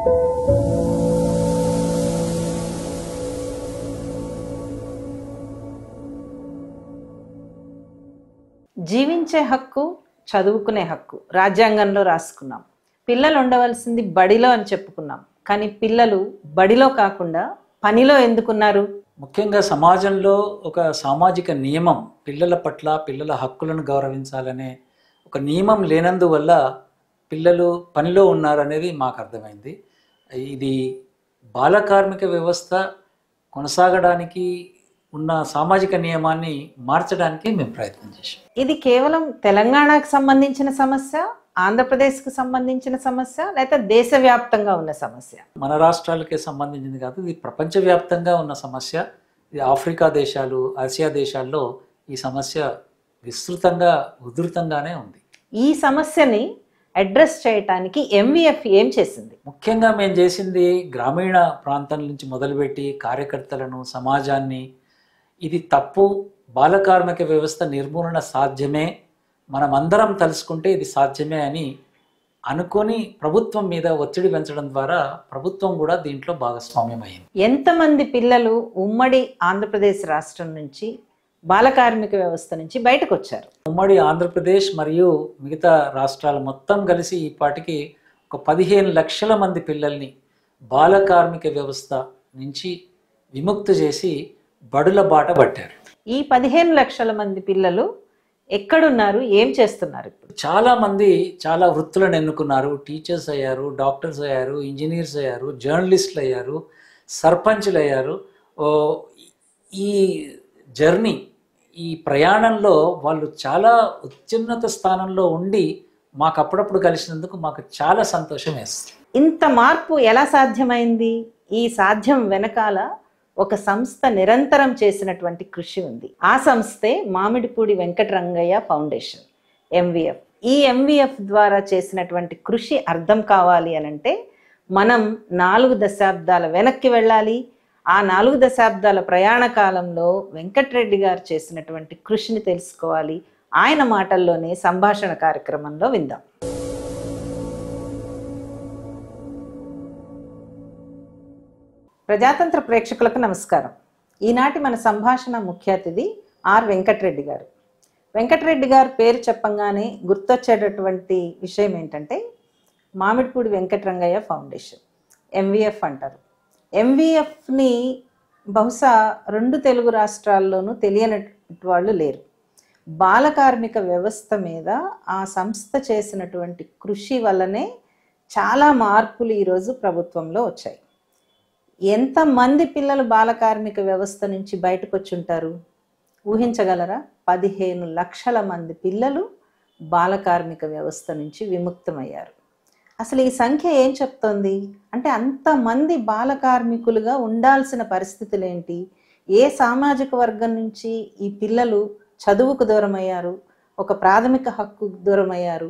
జీవించే హక్కు, చదువుకునే హక్కు రాజ్యాంగంలో రాసుకున్నాం. పిల్లలు ఉండవలసింది బడిలో అని చెప్పుకున్నాం. కానీ పిల్లలు బడిలో కాకుండా పనిలో ఎందుకున్నారు? ముఖ్యంగా సమాజంలో ఒక సామాజిక నియమం, పిల్లల పట్ల పిల్లల హక్కులను గౌరవించాలనే ఒక నియమం లేనందువల్ల పిల్లలు పనిలో ఉన్నారనేది మాకు అర్థమైంది. ఇది బాల కార్మిక వ్యవస్థ కొనసాగడానికి ఉన్న సామాజిక నియమాన్ని మార్చడానికి మేము ప్రయత్నం చేశాం. ఇది కేవలం తెలంగాణకు సంబంధించిన సమస్య, ఆంధ్రప్రదేశ్కి సంబంధించిన సమస్య, లేదా దేశవ్యాప్తంగా ఉన్న సమస్య? మన రాష్ట్రాలకే సంబంధించింది కాదు, ఇది ప్రపంచవ్యాప్తంగా ఉన్న సమస్య. ఇది ఆఫ్రికా దేశాలు, ఆసియా దేశాల్లో ఈ సమస్య విస్తృతంగా ఉధృతంగానే ఉంది. ఈ సమస్యని అడ్రస్ చేయటానికి ఎంవీఎఫ్ ఏం చేసింది? ముఖ్యంగా మేము చేసింది గ్రామీణ ప్రాంతం నుంచి మొదలుపెట్టి కార్యకర్తలను, సమాజాన్ని, ఇది తప్పు, బాల కార్మిక వ్యవస్థ నిర్మూలన సాధ్యమే, మనమందరం తలుసుకుంటే ఇది సాధ్యమే అని అనుకొని ప్రభుత్వం మీద ఒత్తిడి పెంచడం ద్వారా ప్రభుత్వం కూడా దీంట్లో భాగస్వామ్యం అయింది. ఎంతమంది పిల్లలు ఉమ్మడి ఆంధ్రప్రదేశ్ రాష్ట్రం నుంచి బాల కార్మిక వ్యవస్థ నుంచి బయటకు వచ్చారు? ఉమ్మడి ఆంధ్రప్రదేశ్ మరియు మిగతా రాష్ట్రాలు మొత్తం కలిసి ఈపాటికి ఒక 15 లక్షల మంది పిల్లల్ని బాల కార్మిక వ్యవస్థ నుంచి విముక్తి చేసి బడుల బాట పట్టారు. ఈ 15 లక్షల మంది పిల్లలు ఎక్కడున్నారు, ఏం చేస్తున్నారు? ఇప్పుడు చాలా మంది చాలా వృత్తులను ఎన్నుకున్నారు. టీచర్స్ అయ్యారు, డాక్టర్స్ అయ్యారు, ఇంజనీర్స్ అయ్యారు, జర్నలిస్టులు అయ్యారు, సర్పంచ్లు అయ్యారు. ఈ జర్నీ, ఈ ప్రయాణంలో వాళ్ళు చాలా అత్యున్నత స్థానంలో ఉండి మాకు అప్పుడప్పుడు కలిసినందుకు మాకు చాలా సంతోషం వేస్తుంది. ఇంత మార్పు ఎలా సాధ్యమైంది? ఈ సాధ్యం వెనకాల ఒక సంస్థ నిరంతరం చేసినటువంటి కృషి ఉంది. ఆ సంస్థే మామిడిపూడి వెంకటరంగయ్య ఫౌండేషన్, ఎంవీఎఫ్. ఈ ఎంవీఎఫ్ ద్వారా చేసినటువంటి కృషి అర్థం కావాలి అనంటే మనం 4 దశాబ్దాల వెనక్కి వెళ్ళాలి. ఆ 4 దశాబ్దాల ప్రయాణ కాలంలో వెంకటరెడ్డి గారు చేసినటువంటి కృషిని తెలుసుకోవాలి. ఆయన మాటల్లోనే సంభాషణ కార్యక్రమంలో విందాం. ప్రజాతంత్ర ప్రేక్షకులకు నమస్కారం. ఈనాటి మన సంభాషణ ముఖ్య అతిథి ఆర్ వెంకటరెడ్డి గారు. వెంకటరెడ్డి గారు పేరు చెప్పంగానే గుర్తొచ్చేటటువంటి విషయం ఏంటంటే మామిడిపూడి వెంకటరంగయ్య ఫౌండేషన్, ఎంవీఎఫ్ అంటారు. ఎంవీఎఫ్ని బహుశా 2 తెలుగు రాష్ట్రాల్లోనూ తెలియని వాళ్ళు లేరు. బాల కార్మిక వ్యవస్థ మీద ఆ సంస్థ చేసినటువంటి కృషి వల్లనే చాలా మార్పులు ఈరోజు ప్రభుత్వంలో వచ్చాయి. ఎంతమంది పిల్లలు బాల కార్మిక వ్యవస్థ నుంచి బయటకు వచ్చి ఉంటారు? ఊహించగలరా? 15 లక్షల మంది పిల్లలు బాల కార్మిక వ్యవస్థ నుంచి విముక్తమయ్యారు. అసలు ఈ సంఖ్య ఏం చెప్తోంది అంటే అంతమంది బాల కార్మికులుగా ఉండాల్సిన పరిస్థితులు ఏంటి? ఏ సామాజిక వర్గం నుంచి ఈ పిల్లలు చదువుకు దూరమయ్యారు, ఒక ప్రాథమిక హక్కుకు దూరమయ్యారు,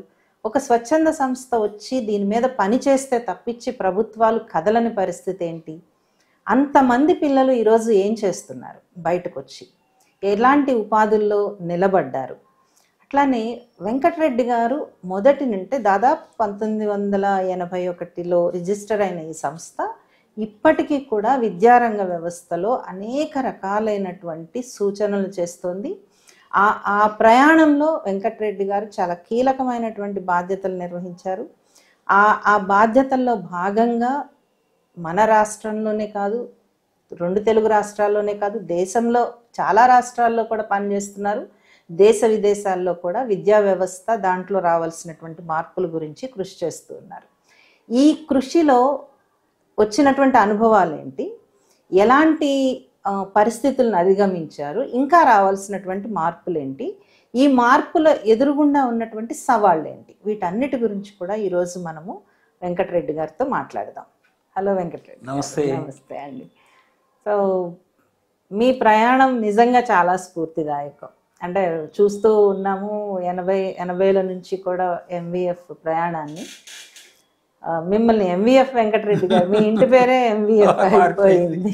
ఒక స్వచ్ఛంద సంస్థ వచ్చి దీని మీద పని చేస్తే తప్పించి ప్రభుత్వాలు కదలని పరిస్థితి ఏంటి? అంతమంది పిల్లలు ఈరోజు ఏం చేస్తున్నారు? బయటకు వచ్చి ఎలాంటి ఉపాధుల్లో నిలబడ్డారు? అట్లానే వెంకటరెడ్డి గారు మొదటి నుండి దాదాపు 1981లో రిజిస్టర్ అయిన ఈ సంస్థ ఇప్పటికీ కూడా విద్యారంగ వ్యవస్థలో అనేక రకాలైనటువంటి సూచనలు చేస్తోంది. ఆ ప్రయాణంలో వెంకటరెడ్డి గారు చాలా కీలకమైనటువంటి బాధ్యతలు నిర్వహించారు. ఆ బాధ్యతల్లో భాగంగా మన రాష్ట్రంలోనే కాదు, 2 తెలుగు రాష్ట్రాల్లోనే కాదు, దేశంలో చాలా రాష్ట్రాల్లో కూడా పనిచేస్తున్నారు. దేశ విదేశాల్లో కూడా విద్యా వ్యవస్థ, దాంట్లో రావాల్సినటువంటి మార్పుల గురించి కృషి చేస్తూ ఉన్నారు. ఈ కృషిలో వచ్చినటువంటి అనుభవాలు ఏంటి? ఎలాంటి పరిస్థితులను అధిగమించారు? ఇంకా రావాల్సినటువంటి మార్పులు ఏంటి? ఈ మార్పుల ఎదురుగుండా ఉన్నటువంటి సవాళ్ళు ఏంటి? వీటన్నిటి గురించి కూడా ఈరోజు మనము వెంకటరెడ్డి గారితో మాట్లాడదాం. హలో వెంకటరెడ్డి. నమస్తే. నమస్తే అండి. సో మీ ప్రయాణం నిజంగా చాలా స్ఫూర్తిదాయకం. అంటే చూస్తూ ఉన్నాము 80ల నుంచి కూడా ఎంవీఎఫ్ ప్రయాణాన్ని. మిమ్మల్ని ఎంవీఎఫ్ వెంకటరెడ్డి గారు, మీ ఇంటి పేరే ఎంవీఎఫ్ అయిపోయింది.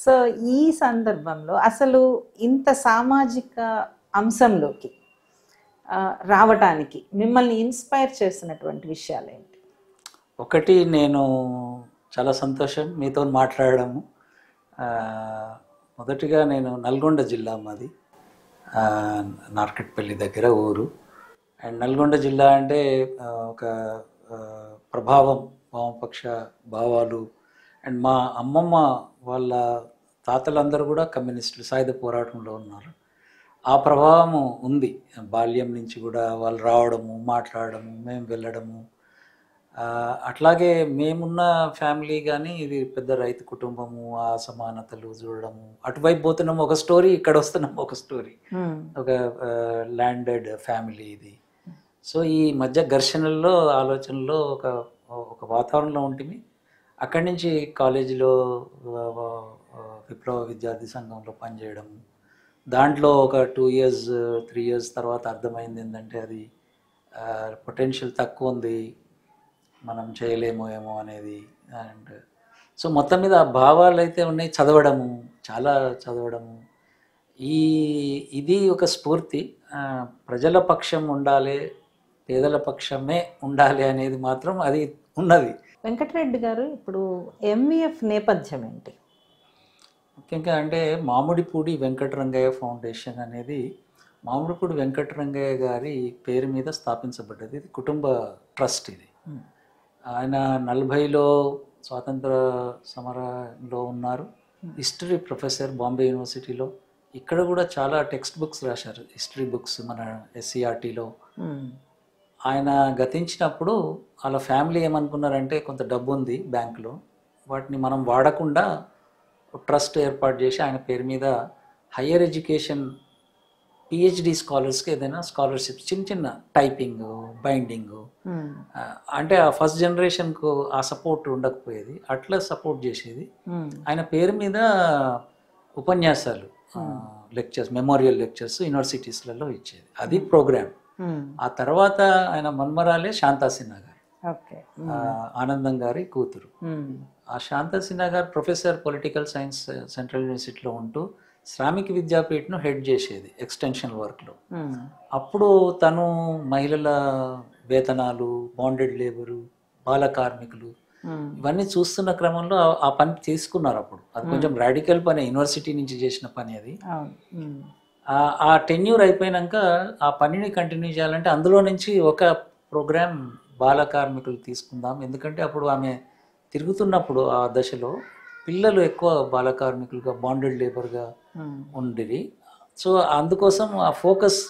సో ఈ సందర్భంలో అసలు ఇంత సామాజిక అంశంలోకి రావటానికి మిమ్మల్ని ఇన్స్పైర్ చేసినటువంటి విషయాలు ఏంటి? ఒకటి, నేను చాలా సంతోషం మీతో మాట్లాడడము. ఆ, మొదటిగా నేను నల్గొండ జిల్లా మాది, ఆ, నార్కెట్పల్లి దగ్గర ఊరు. అండ్ నల్గొండ జిల్లా అంటే ఒక ఆ, ప్రభావం, వామపక్ష భావాలు. అండ్ మా అమ్మమ్మ వాళ్ళ తాతలందరూ కూడా కమ్యూనిస్టులు, సాయుధ పోరాటంలో ఉన్నారు. ఆ ప్రభావం ఉంది. బాల్యం నుంచి కూడా వాళ్ళు రావడము, మాట్లాడడము, మేము వెళ్ళడము. అట్లాగే మేమున్న ఫ్యామిలీ కానీ ఇది పెద్ద రైతు కుటుంబము, ఆ అసమానతలు చూడడము. అటువైపు పోతున్నాము ఒక స్టోరీ, ఇక్కడ వస్తున్నాము ఒక స్టోరీ. ఒక ల్యాండెడ్ ఫ్యామిలీ ఇది. సో ఈ మధ్య ఘర్షణల్లో, ఆలోచనలో ఒక ఒక వాతావరణంలో ఉంటుంది. అక్కడి నుంచి కాలేజీలో విప్లవ విద్యార్థి సంఘంలో పనిచేయడం. దాంట్లో ఒక 2 years 3 years తర్వాత అర్థమైంది ఏంటంటే అది పొటెన్షియల్ తక్కువ ఉంది, మనం చేయలేమో ఏమో అనేది. అండ్ సో మొత్తం మీద ఆ భావాలు అయితే ఉన్నాయి. చదవడము, చాలా చదవడము. ఇది ఒక స్ఫూర్తి. ప్రజల పక్షం ఉండాలి, పేదల పక్షమే ఉండాలి అనేది మాత్రం అది ఉన్నది. వెంకటరెడ్డి గారు, ఇప్పుడు ఎంవిఎఫ్ నేపథ్యం ఏంటి? ముఖ్యంగా అంటే మామిడిపూడి వెంకటరంగయ్య ఫౌండేషన్ అనేది మామిడిపూడి వెంకటరంగయ్య గారి పేరు మీద స్థాపించబడ్డది. ఇది కుటుంబ ట్రస్ట్. ఇది ఆయన 40లో స్వాతంత్ర సమరంలో ఉన్నారు. హిస్టరీ ప్రొఫెసర్ బాంబే యూనివర్సిటీలో. ఇక్కడ కూడా చాలా టెక్స్ట్ బుక్స్ రాశారు, హిస్టరీ బుక్స్ మన SCRTలో. ఆయన గతించినప్పుడు వాళ్ళ ఫ్యామిలీ ఏమనుకున్నారంటే, కొంత డబ్బు ఉంది బ్యాంకులో, వాటిని మనం వాడకుండా ట్రస్ట్ ఏర్పాటు చేసి ఆయన పేరు మీద హయ్యర్ ఎడ్యుకేషన్ PhD స్కాలర్స్కి ఏదైనా స్కాలర్షిప్స్, చిన్న చిన్న టైపింగ్, బైండింగ్, అంటే ఆ ఫస్ట్ జనరేషన్కు ఆ సపోర్ట్ ఉండకపోయేది, అట్లా సపోర్ట్ చేసేది. ఆయన పేరు మీద ఉపన్యాసాలు, లెక్చర్స్, మెమోరియల్ లెక్చర్స్ యూనివర్సిటీస్లలో ఇచ్చేది. అది ప్రోగ్రామ్. ఆ తర్వాత ఆయన మన్మరాలే శాంతా సిన్హా గారు, ఆనందం గారి కూతురు. ఆ శాంతా సిన్హా గారు ప్రొఫెసర్ పొలిటికల్ సైన్స్ సెంట్రల్ యూనివర్సిటీలో ఉంటూ శ్రామిక విద్యాపీఠను హెడ్ చేసేది ఎక్స్టెన్షన్ వర్క్లో. అప్పుడు తను మహిళల వేతనాలు, బాండెడ్ లేబరు, బాల కార్మికులు, ఇవన్నీ చూస్తున్న క్రమంలో ఆ పని తీసుకున్నారు. అప్పుడు అది కొంచెం రాడికల్ పని, యూనివర్సిటీ నుంచి చేసిన పని అది. ఆ టెన్యూర్ అయిపోయినాక ఆ పనిని కంటిన్యూ చేయాలంటే అందులో నుంచి ఒక ప్రోగ్రామ్ బాల కార్మికులు తీసుకుందాం. ఎందుకంటే అప్పుడు ఆమె తిరుగుతున్నప్పుడు ఆ దశలో పిల్లలు ఎక్కువ బాల కార్మికులుగా, బాండెడ్ లేబర్గా ఉండేది. సో అందుకోసం ఆ focus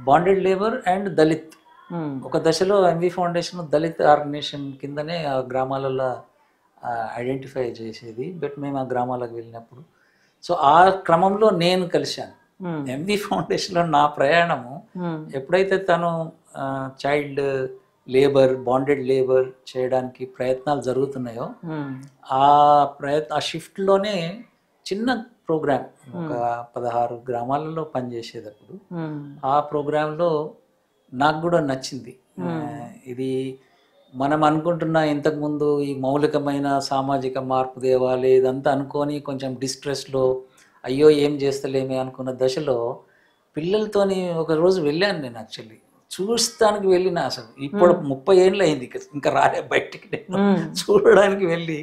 bonded labour and Dalit. ఒక దశలో ఎంవి ఫౌండేషన్ దళిత్ ఆర్గనైజేషన్ కిందనే ఆ గ్రామాలలో ఐడెంటిఫై చేసేది. బట్ మేము ఆ గ్రామాలకు వెళ్ళినప్పుడు, సో ఆ క్రమంలో నేను కలిశాను. ఎంవి ఫౌండేషన్లో నా ప్రయాణము ఎప్పుడైతే తను చైల్డ్ లేబర్, బాండెడ్ లేబర్ చేయడానికి ప్రయత్నాలు జరుగుతున్నాయో, ఆ షిఫ్ట్లోనే చిన్న ప్రోగ్రామ్, ఒక 16 గ్రామాలలో పనిచేసేటప్పుడు ఆ ప్రోగ్రాంలో నాకు కూడా నచ్చింది. ఇది మనం అనుకుంటున్న ఇంతకుముందు ఈ మౌలికమైన సామాజిక మార్పు తేవాలి ఇదంతా అనుకొని కొంచెం డిస్ట్రెస్లో, అయ్యో ఏం చేస్తలేమే అనుకున్న దశలో పిల్లలతోని ఒక రోజు వెళ్ళాను నేను. యాక్చువల్లీ చూస్తానికి వెళ్ళిన, అసలు ఇప్పుడు 30 ఏళ్ళు అయింది, ఇంకా రాలే బయటికి. నేను చూడడానికి వెళ్ళి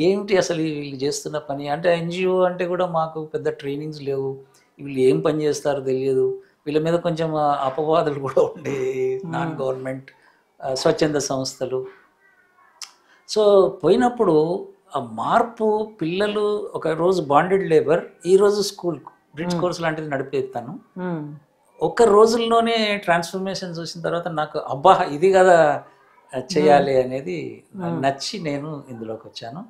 ఏమిటి అసలు వీళ్ళు చేస్తున్న పని అంటే, NGO అంటే కూడా మాకు పెద్ద ట్రైనింగ్స్ లేవు, వీళ్ళు ఏం పని చేస్తారో తెలియదు, వీళ్ళ మీద కొంచెం అపవాదులు కూడా ఉండే, నాన్ గవర్నమెంట్ స్వచ్ఛంద సంస్థలు. సో పోయినప్పుడు ఆ మార్పు, పిల్లలు ఒక రోజు బాండెడ్ లేబర్, ఈరోజు స్కూల్ బ్రిడ్జ్ కోర్స్ లాంటిది నడిపేస్తాను. ఒక్క రోజుల్లోనే ట్రాన్స్ఫర్మేషన్ చూసిన తర్వాత నాకు అబ్బా ఇది కదా చేయాలి అనేది నచ్చి నేను ఇందులోకి వచ్చాను.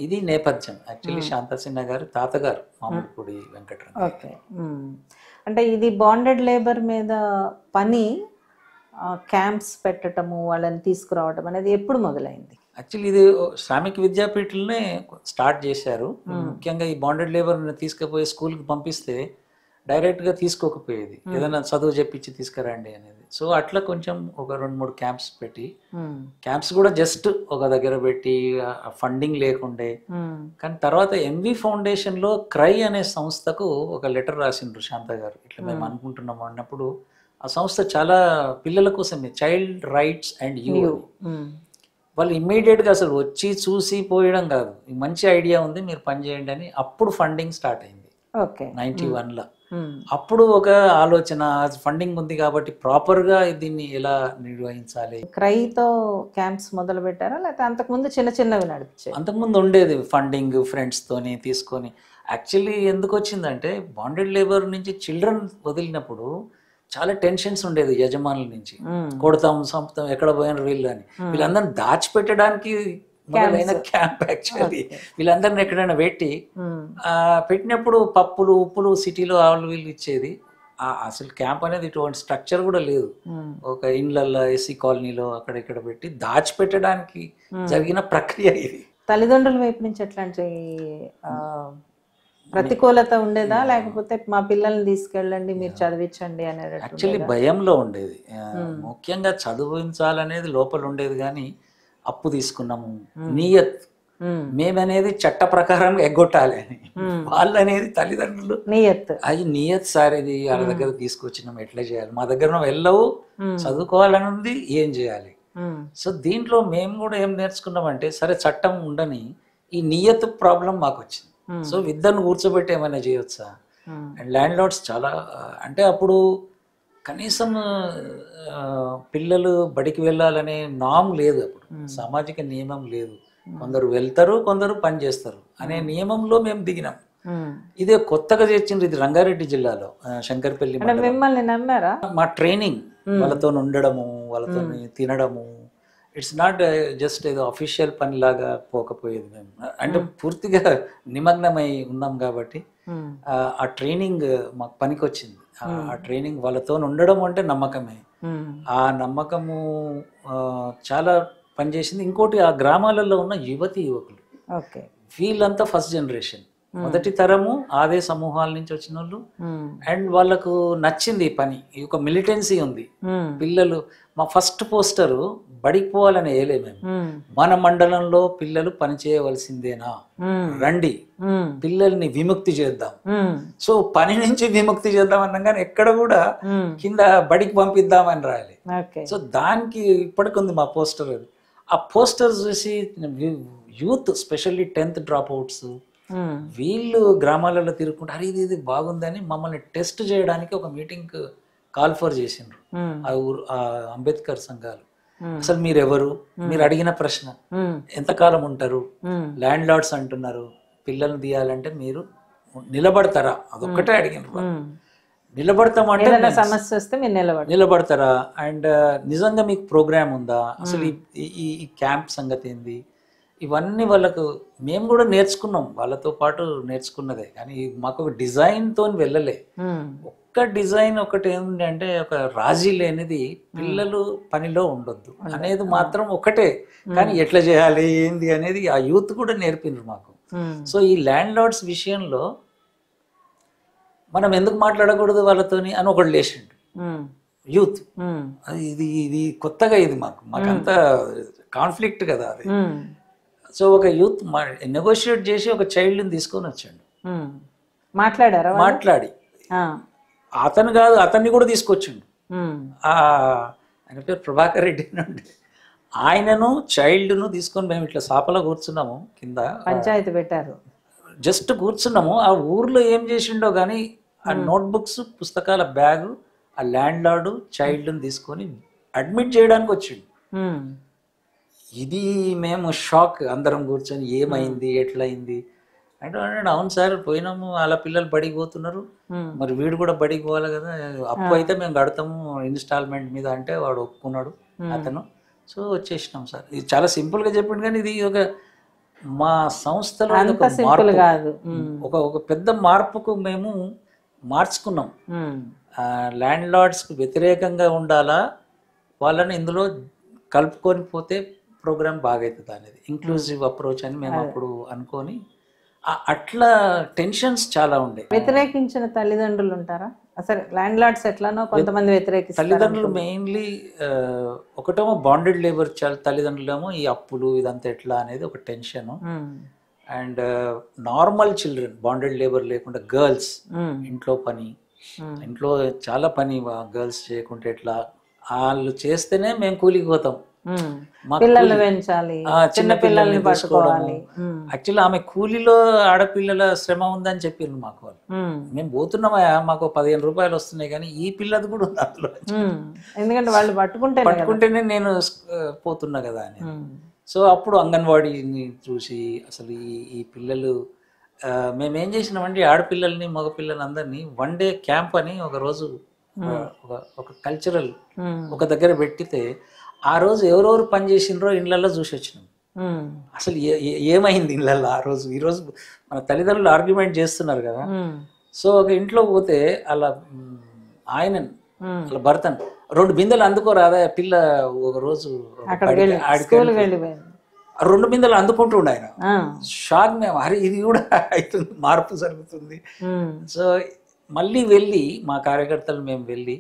ఇది నేపథ్యం. యాక్చువల్లీ శాంతా సిన్హా గారు తాతగారు మామిడిపూడి వెంకటరంగ. ఓకే. అంటే ఇది బాండెడ్ లేబర్ మీద పని, క్యాంప్స్ పెట్టడము, వాళ్ళని తీసుకురావడం అనేది ఎప్పుడు మొదలైంది? యాక్చువల్లీ ఇది శ్రామిక విద్యాపీఠలనే స్టార్ట్ చేశారు. ముఖ్యంగా ఈ బాండెడ్ లేబర్ని తీసుకుపోయి స్కూల్కి పంపిస్తే డైరెక్ట్గా తీసుకోకపోయేది, ఏదైనా చదువు చెప్పించి తీసుకురండి అనేది. సో అట్లా కొంచెం ఒక 2-3 క్యాంప్స్ పెట్టి, క్యాంప్స్ కూడా జస్ట్ ఒక దగ్గర పెట్టి ఫండింగ్ లేకుండే. కానీ తర్వాత ఎంవి ఫౌండేషన్లో క్రై అనే సంస్థకు ఒక లెటర్ రాసిండ్రు శాంత గారు, ఇట్లా మేము అనుకుంటున్నాము అన్నప్పుడు. ఆ సంస్థ చాలా పిల్లల కోసమే, చైల్డ్ రైట్స్ అండ్ యూ. వాళ్ళు ఇమ్మీడియట్గా అసలు వచ్చి చూసి పోయడం కాదు, ఈ మంచి ఐడియా ఉంది మీరు పని చేయండి అని అప్పుడు ఫండింగ్ స్టార్ట్ అయింది ఓకే 91లో. అప్పుడు ఒక ఆలోచన, ఫండింగ్ ఉంది కాబట్టి ప్రాపర్గా దీన్ని ఎలా నిర్వహించాలి. క్రైతో క్యాంప్స్ మొదలు పెట్టారా లేకపోతే అంతకుముందు చిన్న చిన్నవి నడిపించారు? అంతకుముందు ఉండేది ఫండింగ్ ఫ్రెండ్స్తోని తీసుకొని. యాక్చువల్లీ ఎందుకు వచ్చిందంటే బాండెడ్ లేబర్ నుంచి చిల్డ్రన్ వదిలినప్పుడు చాలా టెన్షన్స్ ఉండేది యజమానుల నుంచి. కొడతాం, చంపుతాం, ఎక్కడ పోయిన వీళ్ళు అని. వీళ్ళందరినీ దాచిపెట్టడానికి మొదలైన క్యాంప్ యాక్చువల్లీ. వీళ్ళందరిని ఎక్కడైనా పెట్టినప్పుడు పప్పులు ఉప్పులు సిటీలో వాళ్ళు వీళ్ళు ఇచ్చేది. అసలు క్యాంప్ అనేది ఇటువంటి స్ట్రక్చర్ కూడా లేదు. ఒక ఇండ్లల్లో ఎస్సీ కాలనీలో అక్కడ ఇక్కడ పెట్టి దాచిపెట్టడానికి జరిగిన ప్రక్రియ ఇది. తల్లిదండ్రుల వైపు నుంచి ఎట్లాంటి ప్రతికూలత ఉండేదా, లేకపోతే మా పిల్లల్ని తీసుకెళ్ళండి మీరు చదివించండి అనేది? యాక్చువల్లీ భయంలో ఉండేది. ముఖ్యంగా చదివించాలనేది లోపల ఉండేది, కానీ అప్పు తీసుకున్నాము, నియత్ మేమనేది చట్ట ప్రకారం ఎగ్గొట్టాలి అని. వాళ్ళు అనేది తల్లిదండ్రులు అది నియత్ సార్, ఇది వాళ్ళ దగ్గర తీసుకొచ్చినాం, ఎట్లా చేయాలి, మా దగ్గర వెళ్ళవు, చదువుకోవాలని ఉంది, ఏం చేయాలి. సో దీంట్లో మేము కూడా ఏం నేర్చుకున్నామంటే, సరే చట్టం ఉండని ఈ నియత్ ప్రాబ్లం మాకు వచ్చింది. సో ఇద్దరిని కూర్చోబెట్టి ఏమైనా చేయొచ్చా. అండ్ ల్యాండ్ లార్డ్స్ చాలా, అంటే అప్పుడు కనీసం పిల్లలు బడికి వెళ్ళాలనే నామ్ లేదు, అప్పుడు సామాజిక నియమం లేదు. కొందరు వెళ్తారు, కొందరు పని చేస్తారు అనే నియమంలో మేము దిగినాం. ఇదే కొత్తగా చేసింది, ఇది రంగారెడ్డి జిల్లాలో శంకర్పల్లి. మిమ్మల్ని నమ్మారా? మా ట్రైనింగ్ వాళ్ళతో ఉండడము, వాళ్ళతో తినడము, ఇట్స్ నాట్ జస్ట్ ఏదో అఫీషియల్ పనిలాగా పోకపోయేది. మేము అంటే పూర్తిగా నిమగ్నమై ఉన్నాం కాబట్టి ఆ ట్రైనింగ్ మాకు పనికి వచ్చింది. ఆ ట్రైనింగ్ వాళ్ళతో ఉండడం అంటే నమ్మకమే. ఆ నమ్మకము చాలా పనిచేసింది. ఇంకోటి, ఆ గ్రామాలలో ఉన్న యువతి యువకులు వీళ్ళంతా ఫస్ట్ జనరేషన్, మొదటి తరము అదే సమూహాల నుంచి వచ్చిన వాళ్ళు. అండ్ వాళ్ళకు నచ్చింది ఈ పని, ఈ ఒక మిలిటెన్సీ ఉంది. పిల్లలు, మా ఫస్ట్ పోస్టరు బడికి పోవాలని వేయలే మేము, మన మండలంలో పిల్లలు పని చేయవలసిందేనా, రండి పిల్లల్ని విముక్తి చేద్దాం. సో పని నుంచి విముక్తి చేద్దాం అన్నాం, కానీ ఎక్కడ కూడా కింద బడికి పంపిద్దామని రాయాలి. సో దానికి ఇప్పటికి ఉంది మా పోస్టర్. అది ఆ పోస్టర్ చూసి youth, specially 10th drop outs, వీళ్ళు గ్రామాలలో తిరుగుకుంటే అరే ఇది బాగుందని మమ్మల్ని టెస్ట్ చేయడానికి ఒక మీటింగ్ కాల్ ఫర్ చేసిండ్రు ఆ అంబేద్కర్ సంఘాలు. అసలు మీరెవరు, మీరు అడిగిన ప్రశ్న ఎంతకాలం ఉంటారు, ల్యాండ్ లార్డ్స్ అంటున్నారు, పిల్లల్ని తీయాలంటే మీరు నిలబడతారా, అదొక్కటే అడిగినారు. నిలబడతామంటే సమస్య వస్తే మీరు నిలబడతారా, అండ్ నిజంగా మీకు ప్రోగ్రామ్ ఉందా, అసలు ఈ క్యాంప్ సంగతి ఏంది, ఇవన్నీ వాళ్ళకు మేము కూడా నేర్చుకున్నాం, వాళ్ళతో పాటు నేర్చుకున్నదే. కానీ మాకు ఒక డిజైన్తో వెళ్ళలే. ఒక్క డిజైన్ ఒకటి ఏంటి అంటే, ఒక రాజీ లేనిది పిల్లలు పనిలో ఉండొద్దు అనేది మాత్రం ఒకటే. కానీ ఎట్లా చేయాలి ఏంది అనేది ఆ యూత్ కూడా నేర్పిండ్రు మాకు. సో ఈ ల్యాండ్ లార్డ్స్ విషయంలో మనం ఎందుకు మాట్లాడకూడదు వాళ్ళతోని అని ఒకటి లేచిండు యూత్. ఇది కొత్తగా, ఇది మాకంతా కాన్ఫ్లిక్ట్ కదా అది. సో ఒక యూత్ నెగోషియేట్ చేసి ఒక చైల్డ్ని తీసుకొని వచ్చాడు. మాట్లాడి అతను కాదు, అతన్ని కూడా తీసుకొచ్చిండు. ఆయన పేరు ప్రభాకర్ రెడ్డి నుండి. ఆయనను చైల్డ్ను తీసుకొని మేము ఇట్లా సాపలో కూర్చున్నాము, కింద పంచాయతీ పెట్టారు, జస్ట్ కూర్చున్నాము. ఆ ఊర్లో ఏం చేసిండో కానీ ఆ నోట్బుక్స్, పుస్తకాల బ్యాగు, ఆ ల్యాండ్ లార్డు చైల్డ్ని తీసుకొని అడ్మిట్ చేయడానికి వచ్చిండు. ఇది మేము షాక్, అందరం కూర్చొని ఏమైంది ఎట్లయింది అంటే, అవును సార్ పోయినాము, వాళ్ళ పిల్లలు బడికి పోతున్నారు, మరి వీడు కూడా బడికి పోవాలి కదా, అప్పు అయితే మేము కడతాము ఇన్స్టాల్మెంట్ మీద అంటే వాడు ఒప్పుకున్నాడు అతను. సో వచ్చేసినాం సార్. ఇది చాలా సింపుల్ గా చెప్పిండు, కానీ ఇది ఒక మా సంస్థలో ఒక పెద్ద మార్పుకు మేము మార్చుకున్నాం. ల్యాండ్ లార్డ్స్కి వ్యతిరేకంగా ఉండాలా, వాళ్ళని ఇందులో కలుపుకొని పోతే ప్రోగ్రామ్ బాగవుతుంది అనేది ఇంక్లూజివ్ అప్రోచ్ అని మేము అప్పుడు అనుకొని, అట్లా టెన్షన్స్ చాలా ఉండే. వ్యతిరేకించిన తల్లిదండ్రులు ఉంటారా అసలు? ల్యాండ్ లార్డ్స్ ఎట్లానో కొంతమంది వ్యతిరేకిస్తారు. తల్లిదండ్రులు మెయిన్లీ ఒకటేమో బాండెడ్ లేబర్, తల్లిదండ్రులేమో ఈ అప్పులు ఇదంతా ఎట్లా అనేది ఒక tension. And normal children, bonded labour లేకుండా గర్ల్స్, ఇంట్లో పని, ఇంట్లో చాలా పని గర్ల్స్ చేయకుంటే ఎట్లా, వాళ్ళు చేస్తేనే మేము కూలికి పోతాం, మా పిల్లల్ని కూలి- పెంచాలి, చిన్న చిన్న పిల్లల్ని చూసుకోవడము. పట్టుకోవాలి. యాక్చువల్లీ ఆమె కూలీలో ఆడపిల్లల శ్రమ ఉందని చెప్పిండ్రు మాకు వాళ్ళు. మేము పోతున్నామా, మాకు 15 రూపాయలు వస్తున్నాయి, కానీ ఈ పిల్లది కూడా ఉంది అందులో. ఎందుకంటే వాళ్ళు పట్టుకుంటేనే నేను పోతున్నా కదా అని. సో అప్పుడు అంగన్వాడీని చూసి అసలు ఈ పిల్లలు మేమేం చేసినామంటే ఆడపిల్లల్ని మగపిల్లల్ని అందరినీ వన్ డే క్యాంప్ అని ఒక రోజు ఒక కల్చరల్ ఒక దగ్గర పెట్టితే ఆ రోజు ఎవరెవరు పని చేసినరో ఇళ్ళల్లో చూసి వచ్చినాం. అసలు ఏమైంది ఇళ్ళల్లో ఆ రోజు. ఈరోజు మన తల్లిదండ్రులు ఆర్గ్యుమెంట్ చేస్తున్నారు కదా. సో ఒక ఇంట్లో పోతే అలా ఆయన అలా భర్తను 2 బిందెలు అందుకోరాదా పిల్ల ఒక రోజు 2 బిందెలు అందుకుంటుండే ఆయన. షాక్ మేము, అరే ఇది కూడా అవుతుంది, మార్పు జరుగుతుంది. సో మళ్ళీ వెళ్ళి మా కార్యకర్తలు మేము వెళ్ళి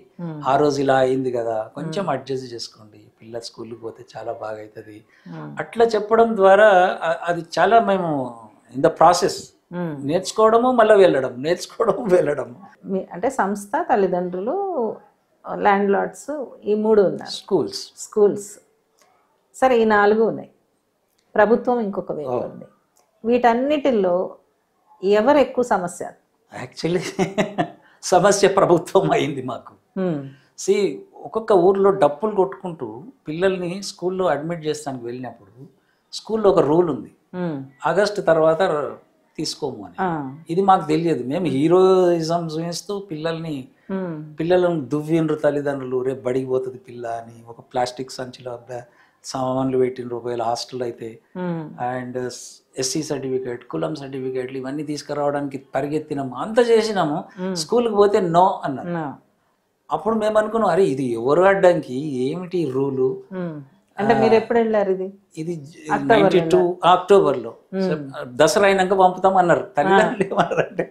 ఆ రోజు ఇలా అయింది కదా, కొంచెం అడ్జస్ట్ చేసుకోండి, పిల్ల స్కూల్కి పోతే చాలా బాగా అవుతుంది అట్లా చెప్పడం ద్వారా అది చాలా మేము ఇన్ ద ప్రాసెస్ నేర్చుకోవడము మళ్ళీ వెళ్ళడం, నేర్చుకోవడం వెళ్ళడం. అంటే సంస్థ, తల్లిదండ్రులు, ల్యాండ్ లార్డ్స్, ఈ 3 ఉన్నారు. స్కూల్స్ సరే, ఈ 4 ఉన్నాయి. ప్రభుత్వం ఇంకొక వేరే ఉంది. వీటన్నిటిల్లో ఎవరు ఎక్కువ సమస్య? యాక్చువల్లీ సమస్య ప్రభుత్వం అయింది మాకు. ఒక్కొక్క ఊర్లో డప్పులు కొట్టుకుంటూ పిల్లల్ని స్కూల్లో అడ్మిట్ చేస్తానికి వెళ్ళినప్పుడు స్కూల్లో ఒక రూల్ ఉంది, ఆగస్టు తర్వాత తీసుకోము అని. ఇది మాకు తెలియదు. మేము హీరోయిజం చూపిస్తూ పిల్లలను దువ్విండ్రు తల్లిదండ్రులు, రేపు బడికి పోతుంది పిల్ల అని ఒక ప్లాస్టిక్ సంచిలో సామాన్లు పెట్టిండ్రు. ఒకవేళ హాస్టల్ అయితే అండ్ ఎస్సీ సర్టిఫికేట్, కులం సర్టిఫికేట్లు ఇవన్నీ తీసుకురావడానికి పరిగెత్తినాము, అంత చేసినాము. స్కూల్కి పోతే నో అన్నారు. అప్పుడు మేము అనుకున్నాం, అరే ఇది ఎవరు అడ్డానికి, ఏమిటి రూలు. అంటే మీరు ఎప్పుడు వెళ్ళారు? ఇది 92 అక్టోబర్లో. దసరా అయినాక పంపుతాం అన్నారు తల్లిదండ్రులు. ఏమన్నారంటే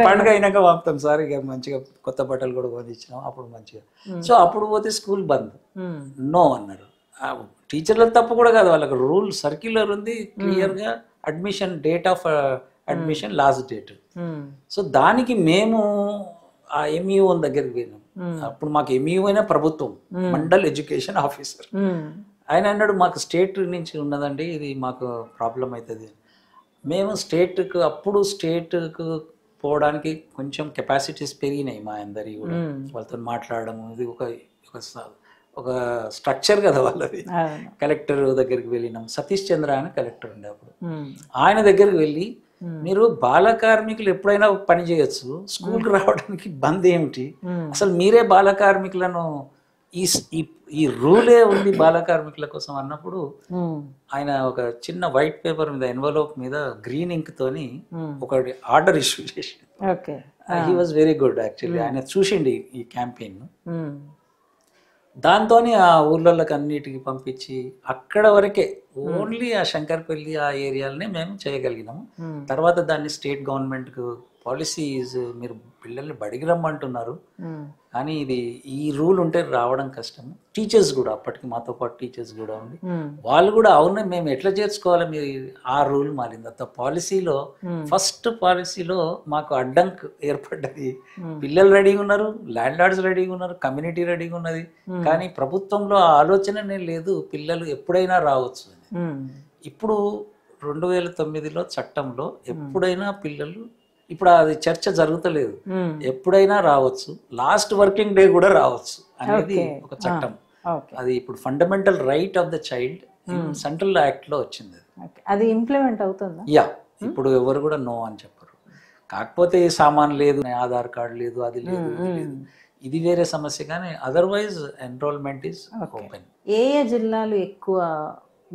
పండుగ అయినాక పంపుతాం సార్, ఇక మంచిగా కొత్త బట్టలు కూడా కొని ఇచ్చినాం అప్పుడు మంచిగా. సో అప్పుడు పోతే స్కూల్ బంద్, నో అన్నారు. టీచర్ల తప్పు కూడా కాదు, వాళ్ళకి రూల్ సర్క్యులర్ ఉంది క్లియర్ గా, admission date of admission last date. So దానికి మేము ఆ ఎంఈఓ దగ్గరికి పోయినాం. అప్పుడు మాకు ఎంఈఓ అయినా ప్రభుత్వం, మండల్ ఎడ్యుకేషన్ ఆఫీసర్. ఆయన అన్నాడు, మాకు స్టేట్ నుంచి ఉన్నదండి, ఇది మాకు ప్రాబ్లం అవుతుంది. మేము స్టేట్కు అప్పుడు స్టేట్కు పోవడానికి కొంచెం కెపాసిటీస్ పెరిగినాయి మా అందరి కూడా, వాళ్ళతో మాట్లాడడం. ఇది ఒక స్ట్రక్చర్ కదా వాళ్ళది. కలెక్టర్ దగ్గరికి వెళ్ళినాం. సతీష్ చంద్ర అని కలెక్టర్ ఉండే అప్పుడు. ఆయన దగ్గరికి వెళ్ళి, మీరు బాల కార్మికులు ఎప్పుడైనా పని చేయొచ్చు, స్కూల్కి రావడానికి బంద్ ఏమిటి, అసలు మీరే బాల కార్మికులను, ఈ రూలే ఉంది బాల కార్మికుల కోసం అన్నప్పుడు ఆయన ఒక చిన్న వైట్ పేపర్ మీద, ఎన్వలప్ మీద గ్రీన్ ఇంక్ తోని ఒక ఆర్డర్ ఇష్యూ చేసి, he was very good actually. ఆయన చూసిండి ఈ క్యాంపెయిన్. దాంతో ఆ ఊర్లకి అన్నిటికి పంపించి అక్కడ వరకే ఓన్లీ ఆ శంకర్పల్లి ఆ ఏరియాలనే మేము చేయగలిగినాము. తర్వాత దాన్ని స్టేట్ గవర్నమెంట్కు పాలసీస్, మీరు పిల్లల్ని బడికి రమ్మంటున్నారు కానీ ఇది ఈ రూల్ ఉంటే రావడం కష్టం. టీచర్స్ కూడా అప్పటికి మాతో పాటు టీచర్స్ కూడా ఉంది, వాళ్ళు కూడా అవును మేము ఎట్లా చేర్చుకోవాలి, మీరు ఆ రూల్ మారింది. అంత పాలసీలో ఫస్ట్ పాలసీలో మాకు అడ్డంకు ఏర్పడ్డది. పిల్లలు రెడీగా ఉన్నారు, ల్యాండ్ లార్డ్స్ రెడీగా ఉన్నారు, కమ్యూనిటీ రెడీగా ఉన్నది, కానీ ప్రభుత్వంలో ఆ ఆలోచననే లేదు పిల్లలు ఎప్పుడైనా రావచ్చు అని. ఇప్పుడు 2009లో చట్టంలో ఎప్పుడైనా పిల్లలు, ఇప్పుడు అది చర్చ జరుగుతలేదు, ఎప్పుడైనా రావచ్చు, లాస్ట్ వర్కింగ్ డే కూడా రావచ్చు అనేది ఒక చట్టం. అది ఇప్పుడు fundamental right of the child central act లో వచ్చింది. అది ఇంప్లిమెంట్ అవుతుందా? యా, ఇప్పుడు ఎవరు కూడా నో అని చెప్పరు. కాకపోతే సామాన్ లేదు, ఆధార్ కార్డు లేదు, అది లేదు, ఇది వేరే సమస్య, కానీ అదర్వైజ్ ఎన్రోల్మెంట్ ఈస్ ఓపెన్. ఏ జిల్లాలు ఎక్కువ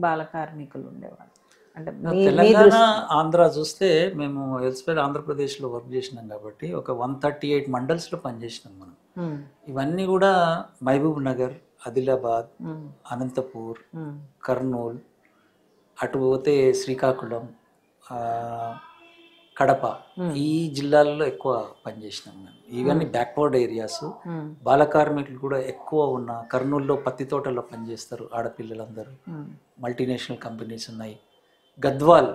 బాల కార్మికులు ఉండేవాళ్ళు? అంటే తెలంగాణ, ఆంధ్ర చూస్తే మేము ఎల్స్వేర్ ఆంధ్రప్రదేశ్లో వర్క్ చేసినాం కాబట్టి ఒక 138 మండల్స్లో పనిచేసినాం మనం. ఇవన్నీ కూడా మహబూబ్ నగర్, ఆదిలాబాద్, అనంతపూర్, కర్నూలు, అటు పోతే శ్రీకాకుళం, కడప, ఈ జిల్లాల్లో ఎక్కువ పనిచేసినాం మేము. ఇవన్నీ బ్యాక్వర్డ్ ఏరియాస్. బాల కార్మికులు కూడా ఎక్కువ ఉన్న కర్నూలులో పత్తి తోటల్లో పనిచేస్తారు ఆడపిల్లలందరూ. మల్టీనేషనల్ కంపెనీస్ ఉన్నాయి. గద్వాల్,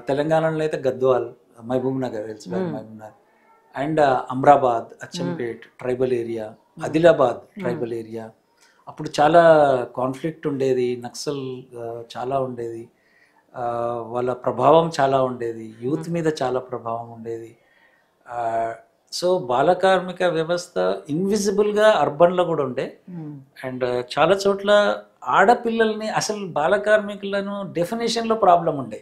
తెలంగాణలో అయితే Gadwal, Mahabub Nagar, Mahabub Nagar and Amrabad, Achampet tribal area, Adilabad tribal area, అప్పుడు చాలా కాన్ఫ్లిక్ట్ ఉండేది, నక్సల్ చాలా ఉండేది, వాళ్ళ ప్రభావం చాలా ఉండేది, యూత్ మీద చాలా ప్రభావం ఉండేది. సో బాలకార్మిక వ్యవస్థ ఇన్విజిబుల్గా అర్బన్లో కూడా ఉండే. అండ్ చాలా చోట్ల ఆడపిల్లల్ని అసలు బాలకార్మికులను డెఫినేషన్లో ప్రాబ్లం ఉండే.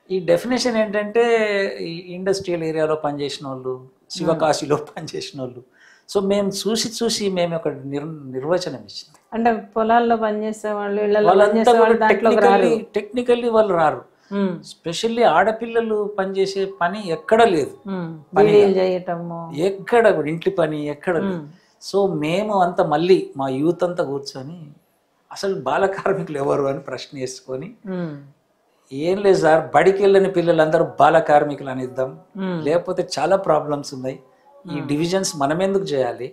ఈ డెఫినేషన్ ఏంటంటే ఈ ఇండస్ట్రియల్ ఏరియాలో పనిచేసిన వాళ్ళు, శివకాశిలో పనిచేసిన వాళ్ళు. సో మేము చూసి మేము ఒక నిర్వచనం ఇచ్చినాం. అంటే పొలాల్లో పనిచేసే వాళ్ళు, ఇళ్ళలో వాళ్ళంతా పనిచేసే వాళ్ళు దాంట్లోకి రారు. టెక్నికల్లీ వాళ్ళు రారు. స్పెషల్లీ ఆడపిల్లలు పనిచేసే పని ఎక్కడ లేదు, బీడీలు చేయటము ఎక్కడ కూడా ఇంటి పని ఎక్కడ లేదు. సో మేము అంతా మళ్ళీ మా యూత్ అంతా కూర్చొని అసలు బాల కార్మికులు ఎవరు అని ప్రశ్న వేసుకొని, ఏం లేదు సార్, బడికి వెళ్ళని పిల్లలందరూ బాల కార్మికులు అనిద్దాం, లేకపోతే చాలా ప్రాబ్లమ్స్ ఉన్నాయి, ఈ డివిజన్స్ మనం ఎందుకు చేయాలి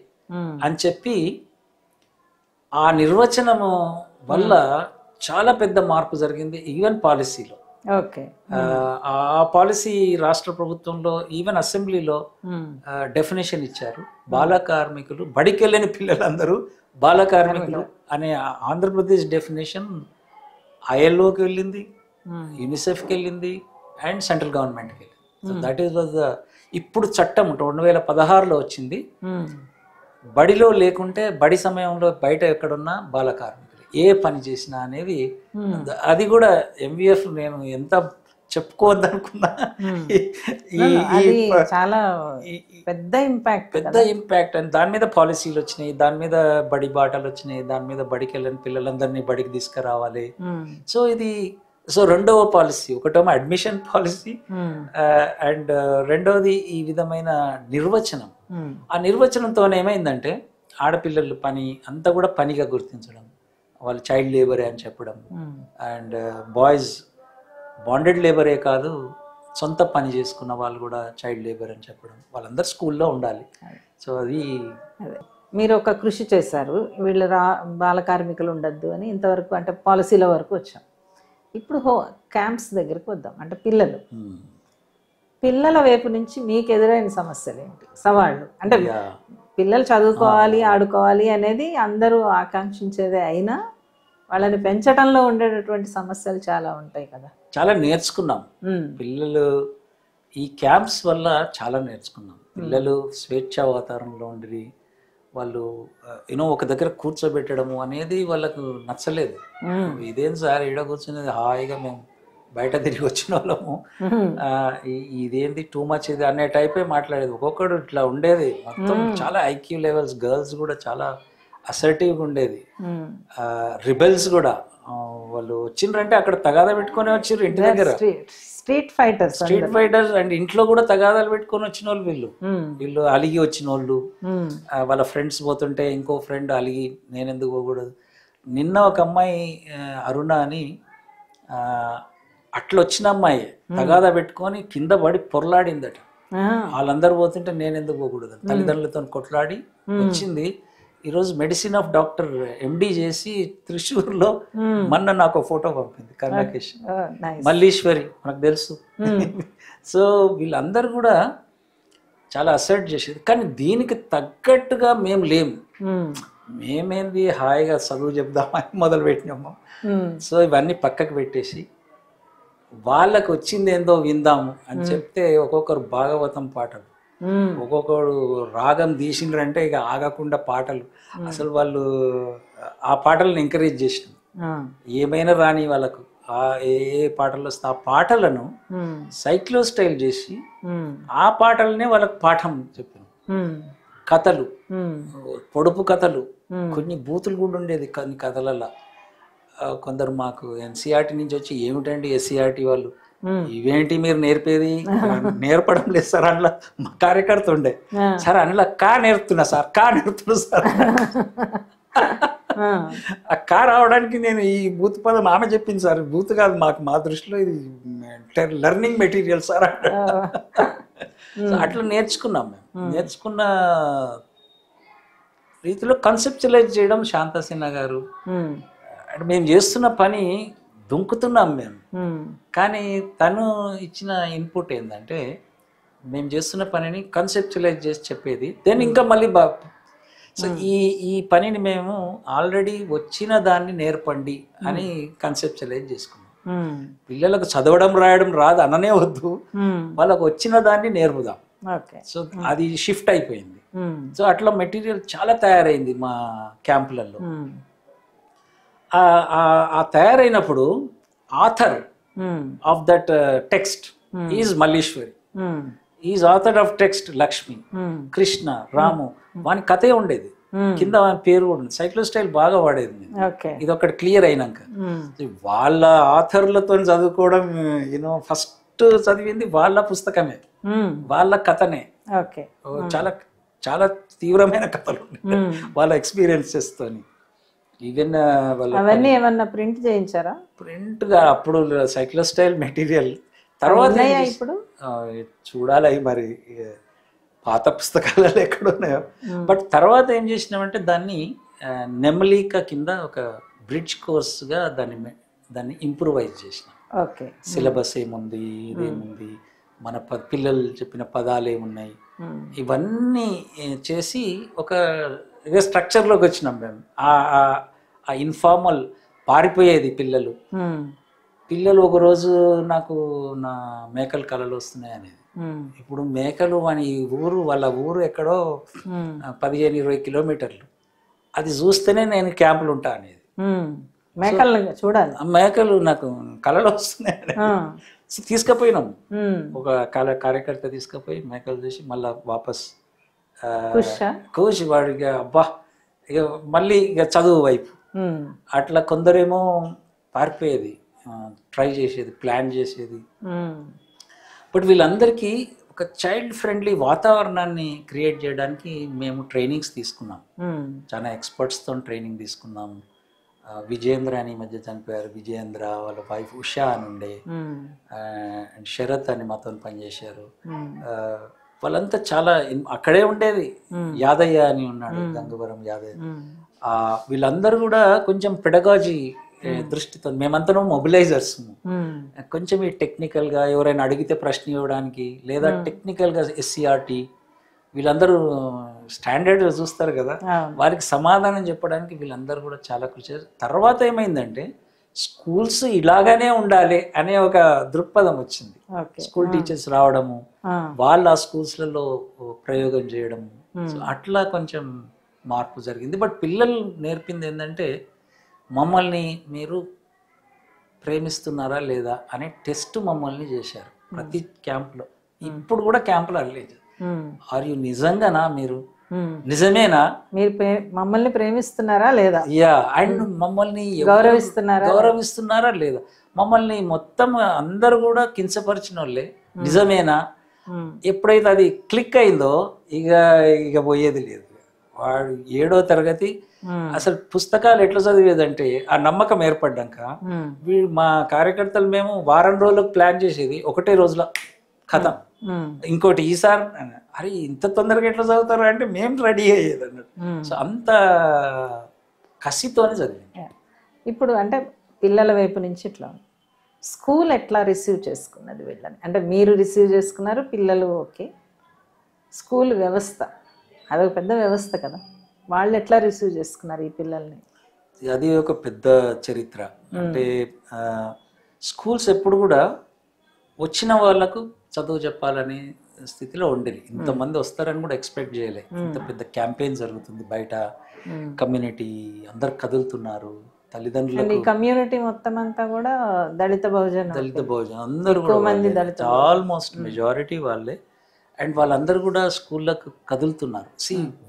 అని చెప్పి ఆ నిర్వచనము వల్ల చాలా పెద్ద మార్పు జరిగింది ఈవెన్ పాలసీలో. ఆ పాలసీ రాష్ట్ర ప్రభుత్వంలో ఈవెన్ అసెంబ్లీలో డెఫినేషన్ ఇచ్చారు. బాల కార్మికులు, బడికి వెళ్ళని పిల్లలందరూ బాల కార్మికులు అనే ఆంధ్రప్రదేశ్ డెఫినేషన్ ఐఎల్ఓకి వెళ్ళింది, యూనిసెఫ్కి వెళ్ళింది అండ్ సెంట్రల్ గవర్నమెంట్కి వెళ్ళింది. So that is was the ఇప్పుడు చట్టం 2016లో వచ్చింది. బడిలో లేకుంటే బడి సమయంలో బయట ఎక్కడున్నా బాల కార్మికులు ఏ పని చేసినా అనేది. అది కూడా ఎంవిఎఫ్ నేను ఎంత చెప్పుకోవద్దనుకున్నా, చాలా పెద్ద ఇంపాక్ట్ అని దాని మీద పాలసీలు వచ్చినాయి, దాని మీద బడి బాటలు వచ్చినాయి, దాని మీద బడికి వెళ్ళని పిల్లలందరినీ బడికి తీసుకురావాలి. సో రెండవ పాలసీ, ఒకటేమో అడ్మిషన్ పాలసీ అండ్ రెండవది ఈ విధమైన నిర్వచనం. ఆ నిర్వచనంతో ఏమైందంటే ఆడపిల్లల పని అంతా కూడా పనిగా గుర్తించడం, వాళ్ళు చైల్డ్ లేబరే అని చెప్పడం, అండ్ బాయ్స్ బాండెడ్ లేబరే కాదు సొంత పని చేసుకున్న వాళ్ళు కూడా చైల్డ్ లేబర్ అని చెప్పడం, వాళ్ళందరూ స్కూల్లో ఉండాలి. సో అది మీరు ఒక కృషి చేశారు, వీళ్ళు బాల కార్మికులు ఉండద్దు అని. ఇంతవరకు అంటే పాలసీల వరకు వచ్చాం. ఇప్పుడు క్యాంప్స్ దగ్గరికి వద్దాం. అంటే పిల్లల వైపు నుంచి మీకు ఎదురైన సమస్యలు ఏంటి, సవాళ్ళు? అంటే పిల్లలు చదువుకోవాలి, ఆడుకోవాలి అనేది అందరూ ఆకాంక్షించేదే అయినా వాళ్ళని పెంచడంలో ఉండేటటువంటి సమస్యలు చాలా ఉంటాయి కదా. చాలా నేర్చుకున్నాం పిల్లలు ఈ క్యాంప్స్ వల్ల, చాలా నేర్చుకున్నాం. పిల్లలు స్వేచ్ఛా వాతావరణంలో ఉండి వాళ్ళు ఒక దగ్గర కూర్చోబెట్టడము అనేది వాళ్ళకు నచ్చలేదు. ఇదేం సార్ ఈడ కూర్చునేది, హాయిగా మేము బయట తిరిగి వచ్చిన వాళ్ళము, ఇదేంటి టూ మచ్ ఇది అనే టైపే మాట్లాడేది. ఒక్కొక్కడు ఇట్లా ఉండేది. మొత్తం చాలా ఐక్యూ లెవెల్స్, గర్ల్స్ కూడా చాలా అసర్టివ్గా ఉండేది. రిబెల్స్ కూడా వాళ్ళు వచ్చిండ్రంటే అక్కడ తగాదా పెట్టుకొని వచ్చిర్రు ఇంటి దగ్గర. స్ట్రీట్ ఫైటర్స్ అండ్ ఇంట్లో కూడా తగాదాలు పెట్టుకొని వచ్చిన వాళ్ళు వీళ్ళు అలిగి వచ్చిన వాళ్ళు. వాళ్ళ ఫ్రెండ్స్ పోతుంటే ఇంకో ఫ్రెండ్ అలిగి నేనెందుకు పోకూడదు. నిన్న ఒక అమ్మాయి అరుణ అని అట్లా వచ్చిన అమ్మాయి తగాదా పెట్టుకొని కింద పడి పొరలాడిందట. వాళ్ళందరూ పోతుంటే నేనెందుకు పోకూడదు, తల్లిదండ్రులతో కొట్లాడి వచ్చింది. ఈరోజు మెడిసిన్ ఆఫ్ డాక్టర్ ఎండి చేసి త్రిశూర్లో మొన్న నాకు ఫోటో పంపింది. కర్ణకేష్, మల్లీశ్వరి మనకు తెలుసు. సో వీళ్ళందరూ కూడా చాలా అసర్ట్ చేసేది. కానీ దీనికి తగ్గట్టుగా మేము లేము. మేమేంది హాయిగా చదువు చెప్దామని మొదలు పెట్టినాము. సో ఇవన్నీ పక్కకు పెట్టేసి వాళ్ళకు వచ్చింది ఏందో విందాము అని చెప్తే ఒక్కొక్కరు భాగవతం పాటలు, ఒక్కొక్కడు రాగం తీసిండ్రంటే ఇక ఆగకుండా పాటలు. అసలు వాళ్ళు ఆ పాటలను ఎంకరేజ్ చేసినాం. ఏమైనా రాని వాళ్ళకు ఏ పాటలు వస్తే ఆ పాటలను సైక్లో స్టైల్ చేసి ఆ పాటలనే వాళ్ళకు పాఠం చెప్పాను. కథలు, పొడుపు కథలు, కొన్ని బూతులు కూడా ఉండేది కొన్ని కథలలో. కొందరు మాకు ఎన్సీఆర్టీ నుంచి వచ్చి ఏమిటండి ఎస్సీఆర్టీ వాళ్ళు ఇవేంటి మీరు నేర్పేది, నేర్పడం లేదు సార్. అందులో మా కార్యకర్త ఉండే, సార్ అందులో నేర్పుతున్నా సార్, నేర్పుతున్నా సార్. ఆ రావడానికి నేను ఈ బూత్ పదం ఆమె చెప్పింది సార్, బూత్ కాదు మాకు, మా దృష్టిలో ఇది లెర్నింగ్ మెటీరియల్ సార్. అట్లా నేర్చుకున్నాం. మేము నేర్చుకున్న రీతిలో కన్సెప్చువలైజ్ చేయడం శాంతా సిన్హా గారు. అంటే మేము చేస్తున్న పని దుంకుతున్నాం మేము, కానీ తను ఇచ్చిన ఇన్పుట్ ఏంటంటే మేము చేస్తున్న పనిని కన్సెప్చువలైజ్ చేసి చెప్పేది. దెన్ ఇంకా మళ్ళీ సో ఈ పనిని మేము ఆల్రెడీ వచ్చిన దాన్ని నేర్పండి అని కన్సెప్చువలైజ్ చేసుకున్నాం. పిల్లలకు చదవడం రాయడం రాదు అననే వద్దు, వాళ్ళకు వచ్చిన దాన్ని నేర్పుదాం. సో అది షిఫ్ట్ అయిపోయింది. సో అట్లా మెటీరియల్ చాలా తయారైంది మా క్యాంపులలో. ఆ తయారైనప్పుడు author of that text is Malleswari, is author of text Lakshmi, Krishna, Ramu, వాని కథే ఉండేది, కింద వాని పేరు కూడా ఉంది. సైక్లోస్టైల్ బాగా వాడేది. ఇది ఒకటి క్లియర్ అయినాక వాళ్ళ ఆథర్లతో చదువుకోవడం, యూనో ఫస్ట్ చదివింది వాళ్ళ పుస్తకమే, వాళ్ళ కథనే. చాలా చాలా తీవ్రమైన కథలు ఉన్నాయి వాళ్ళ ఎక్స్పీరియన్సెస్ తోని. ఈవెన్ అవన్నీ ఏమన్నా ప్రింట్ చేయించారా? ప్రింట్ గా అప్పుడు సైక్లోస్టైల్ మెటీరియల్ తర్వాత ఇప్పుడు చూడాలి మరి పాత పుస్తకాలలో ఎక్కడ ఉన్నాయో. బట్ తర్వాత ఏం చేసినామంటే దాన్ని నెమలిక కింద ఒక బ్రిడ్జ్ కోర్స్గా దాన్ని ఇంప్రూవైజ్ చేసినాం. సిలబస్ ఏముంది, ఇదేముంది, మన పిల్లలు చెప్పిన పదాలు ఏమున్నాయి, ఇవన్నీ చేసి ఒక స్ట్రక్చర్లోకి వచ్చినాం మేము. ఆ ఇన్ఫార్మల్ పారిపోయేది పిల్లలు ఒకరోజు నాకు నా మేకలు కళలు వస్తున్నాయి అనేది. ఇప్పుడు మేకలు అని వాళ్ళ ఊరు ఎక్కడో 15-20 కిలోమీటర్లు, అది చూస్తేనే నేను క్యాంపులు ఉంటా అనేది. మేకలు నాకు కళలు వస్తున్నాయి. తీసుకుపోయినాం, ఒక కార్యకర్త తీసుకుపోయి మేకలు చూసి మళ్ళా వాపస్ కోసి వాడిగా అబ్బా ఇక మళ్ళీ ఇక చదువు వైపు. అట్లా కొందరేమో పారిపోయేది, ట్రై చేసేది, ప్లాన్ చేసేది. బట్ వీళ్ళందరికీ ఒక చైల్డ్ ఫ్రెండ్లీ వాతావరణాన్ని క్రియేట్ చేయడానికి మేము ట్రైనింగ్స్ తీసుకున్నాం. చాలా ఎక్స్పర్ట్స్తో ట్రైనింగ్ తీసుకున్నాం. విజయేంద్ర అని మధ్య చనిపోయారు, విజయేంద్ర వాళ్ళ వైఫ్ ఉషా అని ఉండే, అండ్ శరత్ అని మాతో పనిచేశారు. వాళ్ళంతా చాలా అక్కడే ఉండేది. యాదయ్య అని ఉన్నాడు, గంగవరం యాదయ్య. వీళ్ళందరూ కూడా కొంచెం పెడగాజీ దృష్టితో, మేమంతా మొబిలైజర్స్, కొంచెం ఈ టెక్నికల్ గా ఎవరైనా అడిగితే ప్రశ్న ఇవ్వడానికి, లేదా టెక్నికల్ గా ఎస్సీఆర్టీ వీళ్ళందరూ స్టాండర్డ్ చూస్తారు కదా, వారికి సమాధానం చెప్పడానికి వీళ్ళందరూ కూడా చాలా కృషి చేశారు. తర్వాత ఏమైందంటే స్కూల్స్ ఇలాగానే ఉండాలి అనే ఒక దృక్పథం వచ్చింది. స్కూల్ టీచర్స్ రావడము, వాళ్ళ ఆ స్కూల్స్లలో ప్రయోగం చేయడము, అట్లా కొంచెం మార్పు జరిగింది. బట్ పిల్లలు నేర్పింది ఏంటంటే మమ్మల్ని మీరు ప్రేమిస్తున్నారా లేదా అనే టెస్ట్ మమ్మల్ని చేశారు ప్రతి క్యాంప్లో. ఇప్పుడు కూడా క్యాంపులో అల్లేదు, ఆర్ యు నిజంగానా, మీరు నిజమేనా, మీరు మమ్మల్ని ప్రేమిస్తున్నారా లేదా, యా, అండ్ మమ్మల్ని గౌరవిస్తున్నారా లేదా, మమ్మల్ని మొత్తం అందరు కూడా కించపరిచిన వాళ్ళే, నిజమేనా. ఎప్పుడైతే అది క్లిక్ అయిందో ఇక పోయేది లేదు. వాడు 7వ తరగతి అసలు పుస్తకాలు ఎట్లా చదివేదంటే ఆ నమ్మకం ఏర్పడ్డాక మా కార్యకర్తలు మేము వారం రోజులకు ప్లాన్ చేసేది, ఒకటే రోజులో కథం. ఇంకోటి ఈసారి అరే ఇంత తొందరగా ఎట్లా చదువుతారు అంటే మేము రెడీ అయ్యేది అన్నట్టు. సో అంత కసితోనే చదివింది. ఇప్పుడు అంటే పిల్లల వైపు నుంచి ఇట్లా స్కూల్ ఎట్లా రిసీవ్ చేసుకున్నది వీళ్ళని? అంటే మీరు రిసీవ్ చేసుకున్నారు, పిల్లలు ఓకే, స్కూల్ వ్యవస్థ అదొక పెద్ద వ్యవస్థ కదా, వాళ్ళు ఎట్లా రిసీవ్ చేసుకున్నారు ఈ పిల్లల్ని? అది ఒక పెద్ద చరిత్ర. అంటే స్కూల్స్ ఎప్పుడు కూడా వచ్చిన వాళ్ళకు చదువు చెప్పాలనే స్థితిలో ఉండేది. ఇంతమంది వస్తారని కూడా ఎక్స్పెక్ట్ చేయలే. ఇంత పెద్ద క్యాంపెయిన్ జరుగుతుంది బయట, కమ్యూనిటీ అందరు కదులుతున్నారు, తల్లిదండ్రులు, కమ్యూనిటీ మొత్తం అంతా కూడా దళిత బహుజన్ అందరూ కూడా ఆల్మోస్ట్ మెజారిటీ వాళ్ళే. అండ్ వాళ్ళందరూ కూడా స్కూళ్ళకు కదులుతున్నారు.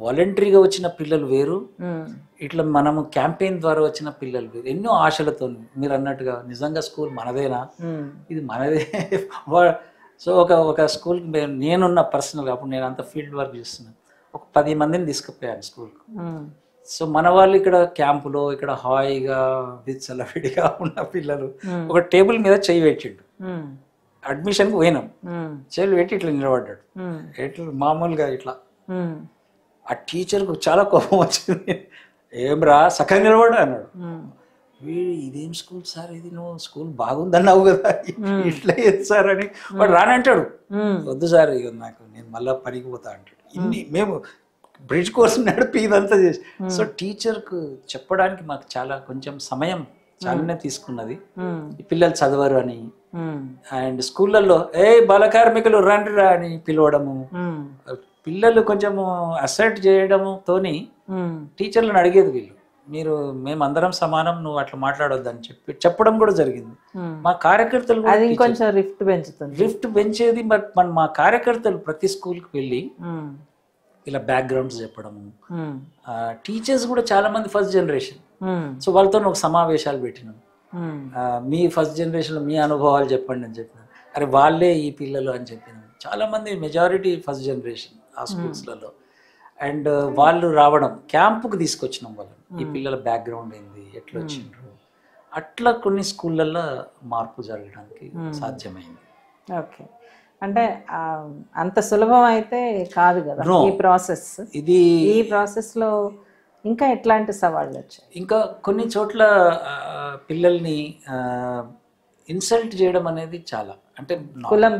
వాలంటరీగా వచ్చిన పిల్లలు వేరు, ఇట్లా మనము క్యాంపెయిన్ ద్వారా వచ్చిన పిల్లలు వేరు. ఎన్నో ఆశలతో మీరు అన్నట్టుగా నిజంగా స్కూల్ మనదేనా, ఇది మనదే. సో ఒక స్కూల్కి నేనున్న పర్సనల్గా అప్పుడు నేను అంత ఫీల్డ్ వర్క్ చేస్తున్నాను, ఒక 10 మందిని తీసుకుపోయాను స్కూల్కి. సో మన వాళ్ళు ఇక్కడ క్యాంపులో ఇక్కడ హాయిగా విచ్చలవిడిగా ఉన్న పిల్లలు ఒక టేబుల్ మీద చెయ్యి పెట్టిండు, అడ్మిషన్కి పోయినాం, చెయ్యి పెట్టి ఇట్లా నిలబడ్డాడు, ఎట్లా మామూలుగా ఇట్లా. ఆ టీచర్కు చాలా కోపం వచ్చింది, ఏం రా సక్కగా నిలబడ్డా అన్నాడు. వీడు ఇదేం స్కూల్ సార్, ఇది నువ్వు స్కూల్ బాగుందన్నావు కదా, ఇట్లా ఏది సార్ అని వాడు రానంటాడు. వద్దు సార్ ఇక నాకు నేను మళ్ళీ పనికి పోతా అంటాడు. ఇన్ని మేము బ్రిడ్జ్ కోర్స్ నడిపి ఇదంతా చేసి. సో టీచర్కు చెప్పడానికి మాకు చాలా కొంచెం సమయం చాలానే తీసుకున్నది. ఈ పిల్లలు చదవరు అని, అండ్ స్కూళ్ళల్లో బాల కార్మికులు రండిరా అని పిలవడము, పిల్లలు కొంచెము అసెట్ చేయడంతోని టీచర్లను అడిగేది వీళ్ళు, మేమందరం సమానం, నువ్వు అట్లా మాట్లాడొద్దు అని చెప్పడం కూడా జరిగింది. మా కార్యకర్తలు కొంచెం రిఫ్ట్ పెంచేది. బట్ మా కార్యకర్తలు ప్రతి స్కూల్కి వెళ్ళి ఇలా బ్యాక్గ్రౌండ్స్ చెప్పడము. టీచర్స్ కూడా చాలా మంది ఫస్ట్ జనరేషన్, సో వాళ్ళతో ఒక సమావేశాలు పెట్టినాం. మీ ఫస్ట్ జనరేషన్ మీ అనుభవాలు చెప్పండి అని చెప్పినాం. అరే వాళ్ళే ఈ పిల్లలు అని చెప్పినాం. చాలా మంది మెజారిటీ ఫస్ట్ జనరేషన్ ఆ స్కూల్స్లలో. అండ్ వాళ్ళు రావడం, క్యాంపుకి తీసుకొచ్చినాం వాళ్ళని, ఈ పిల్లల బ్యాక్గ్రౌండ్ ఏంది, ఎట్లా వచ్చిండ్రు, అట్లా కొన్ని స్కూళ్ళల్లో మార్పు జరగడానికి సాధ్యమైంది. ఓకే, అంటే అంత సులభం అయితే కాదు కదా ఈ ప్రాసెస్. ఈ ప్రాసెస్లో ఇంకా ఎట్లాంటి సవాళ్ళు వచ్చాయి? ఇంకా కొన్ని చోట్ల పిల్లల్ని ఇన్సల్ట్ చేయడం అనేది చాలా, అంటే కులం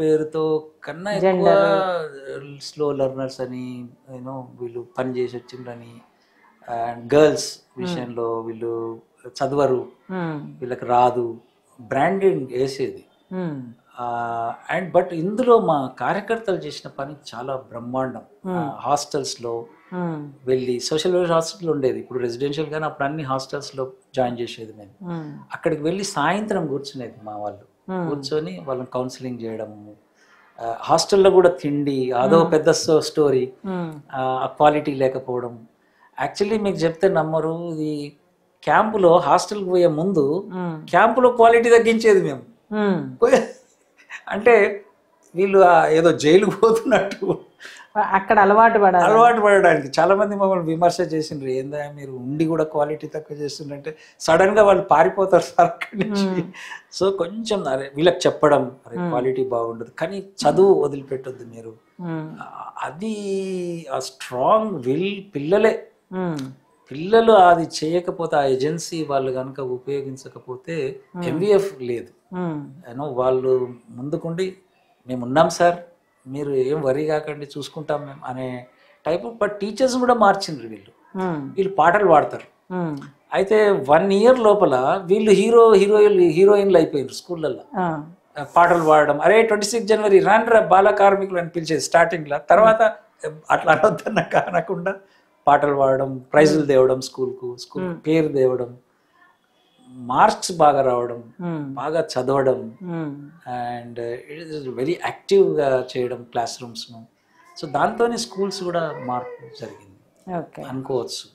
పేరుతో కన్నా ఎక్కువ స్లో లెర్నర్స్ అని, యూనో వీళ్ళు పని చేసి వచ్చిండ్రని, గర్ల్స్ విషయంలో వీళ్ళు చదవరు, వీళ్ళకి రాదు, బ్రాండింగ్ వేసేది. అండ్ బట్ ఇందులో మా కార్యకర్తలు చేసిన పని చాలా బ్రహ్మాండం. హాస్టల్స్లో వెళ్ళి, సోషల్ వెల్ఫేర్ హాస్టల్ ఉండేది, ఇప్పుడు రెసిడెన్షియల్ గానీ అప్పుడు అన్ని హాస్టల్స్లో జాయిన్ చేసేది మేము. అక్కడికి వెళ్ళి సాయంత్రం కూర్చునేది మా వాళ్ళు, కూర్చొని వాళ్ళని కౌన్సిలింగ్ చేయడము. హాస్టల్లో కూడా తిండి అదో పెద్ద స్టోరీ, క్వాలిటీ లేకపోవడం. యాక్చువల్లీ మీకు చెప్తే నమ్మరు, ఇది క్యాంపులో హాస్టల్కి పోయే ముందు క్యాంపులో క్వాలిటీ తగ్గించేది మేము. అంటే వీళ్ళు ఏదో జైలుకు పోతున్నట్టు అక్కడ అలవాటు పడడానికి చాలా మంది మమ్మల్ని విమర్శ చేసిండ్రు, ఏందా మీరు ఉండి కూడా క్వాలిటీ తక్కువ చేస్తుందంటే. సడన్ గా వాళ్ళు పారిపోతారు సార్ అక్కడి నుంచి. సో కొంచెం అరే వీళ్ళకి చెప్పడం, అరే క్వాలిటీ బాగుండదు కానీ చదువు వదిలిపెట్టొద్దు మీరు, అది ఆ స్ట్రాంగ్ విల్ పిల్లలు అది చేయకపోతే, ఆ ఏజెన్సీ వాళ్ళు కనుక ఉపయోగించకపోతే ఎంవిఎఫ్ లేదు. వాళ్ళు ముందుకుండి మేము ఉన్నాం సార్, మీరు ఏం వరీ కాకండి, చూసుకుంటాం మేము అనే టైప్. బట్ టీచర్స్ కూడా మార్చిండ్రు. వీళ్ళు పాటలు పాడతారు. అయితే 1 year లోపల వీళ్ళు హీరోయిన్లు అయిపోయినారు స్కూళ్ళల్లో. పాటలు పాడడం, అరే 26 January రాండ్రా బాల కార్మికులు అని పిలిచేది స్టార్టింగ్లో. తర్వాత అట్లా అనకుండా పాటలు పాడడం, ప్రైజులు తేవడం, స్కూల్ పేరు తేవడం, మార్క్స్ బాగా రావడం, బాగా చదవడం, అండ్ ఇట్ ఇస్ వెరీ యాక్టివ్గా చేయడం క్లాస్ రూమ్స్ను. సో దాంతోనే స్కూల్స్ కూడా మార్పు జరిగింది అనుకోవచ్చు.